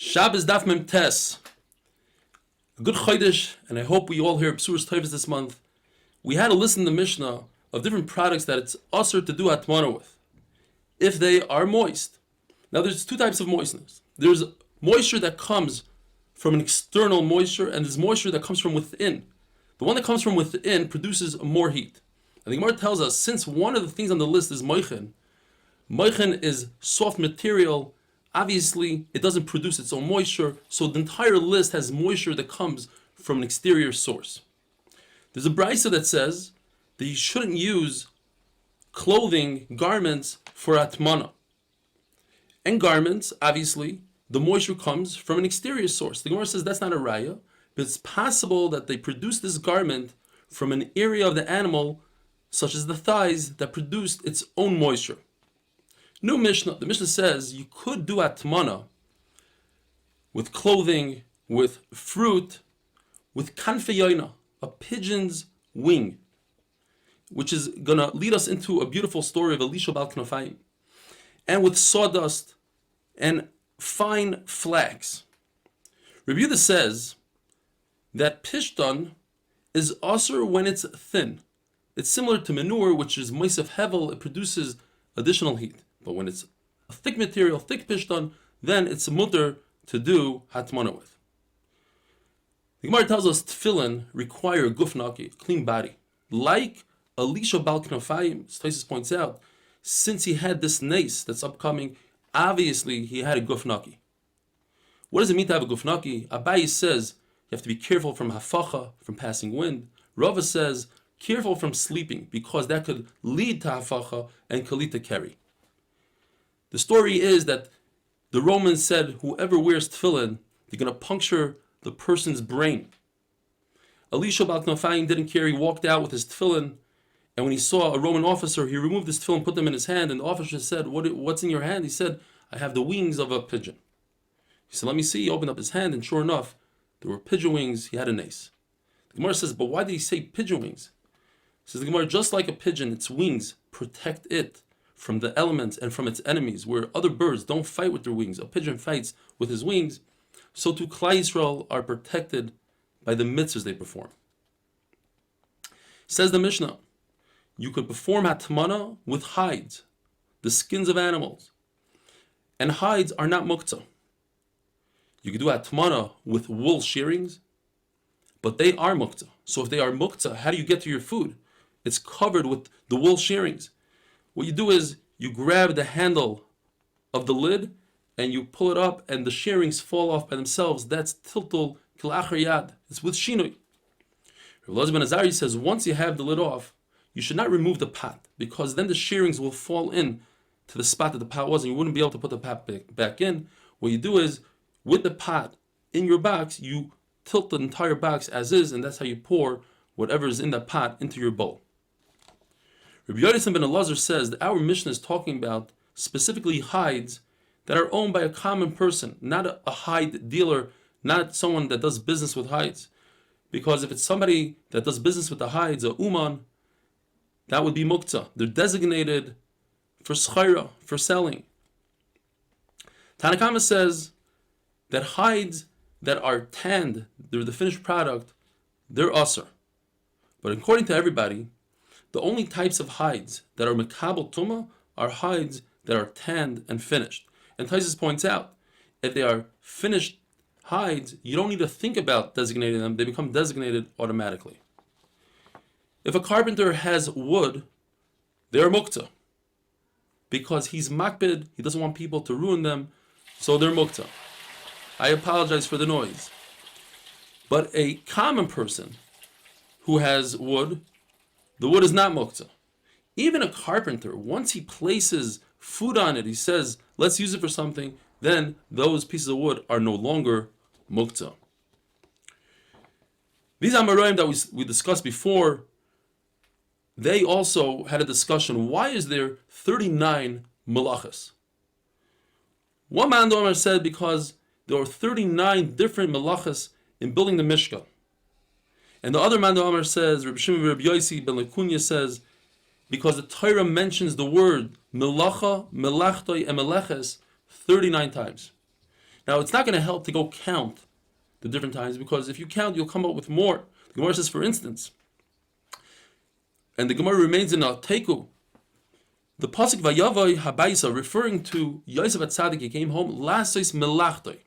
Shabbos Daf Mem Tes. A good Chodesh, and I hope we all hear B'suras Tovas this month. We had to listen to the Mishnah of different products that it's usher to do Hatmana with, if they are moist. Now there's two types of moistness. There's moisture that comes from an external moisture, and there's moisture that comes from within. The one that comes from within produces more heat. And the Gemara tells us, since one of the things on the list is moichin is soft material, obviously it doesn't produce its own moisture, so the entire list has moisture that comes from an exterior source. There's a brisa that says that you shouldn't use clothing, garments for atmana. And garments, obviously, the moisture comes from an exterior source. The Gemara says that's not a raya, but it's possible that they produce this garment from an area of the animal, such as the thighs, that produced its own moisture. New Mishnah, the Mishnah says you could do atmana with clothing, with fruit, with kanfeyoina, a pigeon's wing, which is going to lead us into a beautiful story of Elisha Bal Knafayim, and with sawdust and fine flax. Rabbi Yehuda says that pishtan is asur when it's thin. It's similar to manure, which is moisef hevel, it produces additional heat. But when it's a thick material, thick pishtan, then it's mutter to do hatmana with. The Gemara tells us tefillin require a guf naki, a clean body. Like Elisha Bal Knafayim, Taisus points out, since he had this nace that's upcoming, obviously he had a guf naki. What does it mean to have a guf naki? Abayi says you have to be careful from hafacha, from passing wind. Rava says careful from sleeping, because that could lead to hafacha and could lead to keri. The story is that the Romans said, whoever wears tefillin, they're going to puncture the person's brain. Elisha Bal Knafayim didn't care. He walked out with his tefillin, and when he saw a Roman officer, he removed his tefillin, put them in his hand, and the officer said, what's in your hand? He said, I have the wings of a pigeon. He said, let me see. He opened up his hand, and sure enough, there were pigeon wings. He had a nace. The Gemara says, but why did he say pigeon wings? Says the Gemara, just like a pigeon, its wings protect it from the elements and from its enemies, where other birds don't fight with their wings. A pigeon fights with his wings. So too Klal Yisrael are protected by the mitzvahs they perform. Says the Mishnah, you could perform hatmana with hides, the skins of animals. And hides are not muktzah. You could do hatmana with wool shearings, but they are muktzah. So if they are muktzah, how do you get to your food? It's covered with the wool shearings. What you do is you grab the handle of the lid and you pull it up, and the shearings fall off by themselves. That's tiltul kilachar yad. It's with shinui. Rav Elazar ben Azari says once you have the lid off, you should not remove the pot, because then the shearings will fall in to the spot that the pot was, and you wouldn't be able to put the pot back in. What you do is, with the pot in your box, you tilt the entire box as is, and that's how you pour whatever is in that pot into your bowl. Rabbi Yonasan ben Elazar says that our Mishnah is talking about specifically hides that are owned by a common person, not a hide dealer, not someone that does business with hides. Because if it's somebody that does business with the hides, a uman, that would be muktzah. They're designated for schaira, for selling. Tanakama says that hides that are tanned, they're the finished product, they're asur. But according to everybody, the only types of hides that are mekabel tumah are hides that are tanned and finished. And Taisus points out, if they are finished hides, you don't need to think about designating them, they become designated automatically. If a carpenter has wood, they're muktzah, because he's makbid, he doesn't want people to ruin them, so they're muktzah. I apologize for the noise. But a common person who has wood, the wood is not muktzah. Even a carpenter, once he places food on it, he says, let's use it for something, then those pieces of wood are no longer muktzah. These Amoraim that we discussed before, they also had a discussion, why is there 39 melachas? One man Omer said because there are 39 different melachas in building the Mishkan. And the other man Omer says, Rabbi Shimon Rabbi Yossi ben Lekunya says, because the Torah mentions the word melacha, melachtoi, and meleches 39 times. Now, it's not going to help to go count the different times, because if you count, you'll come up with more. The Gemara says, for instance, and the Gemara remains in Teku, the pasuk Vayavai Habaisa, referring to Yosef Atzadik, he came home, Lasis Melachtoi.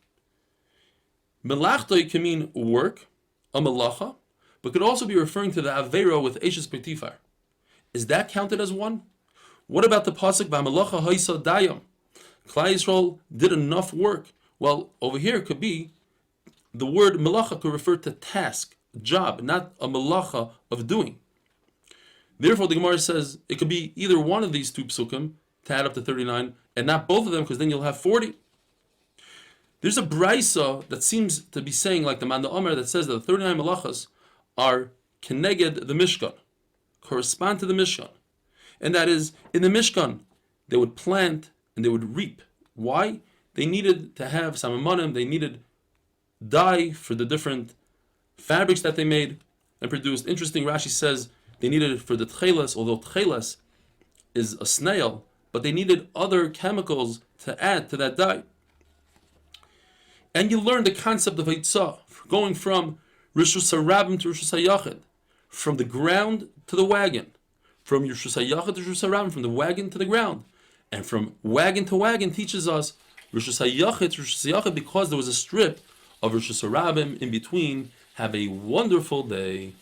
Melachtoi can mean work, a melacha, but could also be referring to the Avera with Eshes Petifar. Is that counted as one? What about the pasuk V'Melacha Haisa Dayam? Klal Yisrael did enough work. Well, over here it could be the word melacha could refer to task, job, not a melacha of doing. Therefore, the Gemara says it could be either one of these two psukim to add up to 39, and not both of them, because then you'll have 40. There's a brisa that seems to be saying, like the Manda Omer, that says that the 39 melachas are keneged the Mishkan, correspond to the Mishkan. And that is, in the Mishkan, they would plant and they would reap. Why? They needed to have samamonim, they needed dye for the different fabrics that they made and produced. Interesting, Rashi says they needed it for the tcheles, although tcheles is a snail, but they needed other chemicals to add to that dye. And you learn the concept of Eitzah, going from Rishus HaRabim to Rishus HaYachid, from the ground to the wagon, from Rishus HaYachid to Rishus HaRabim, from the wagon to the ground, and from wagon to wagon teaches us Rishus HaYachid to Rishus HaYachid, because there was a strip of Rishus HaRabim in between. Have a wonderful day.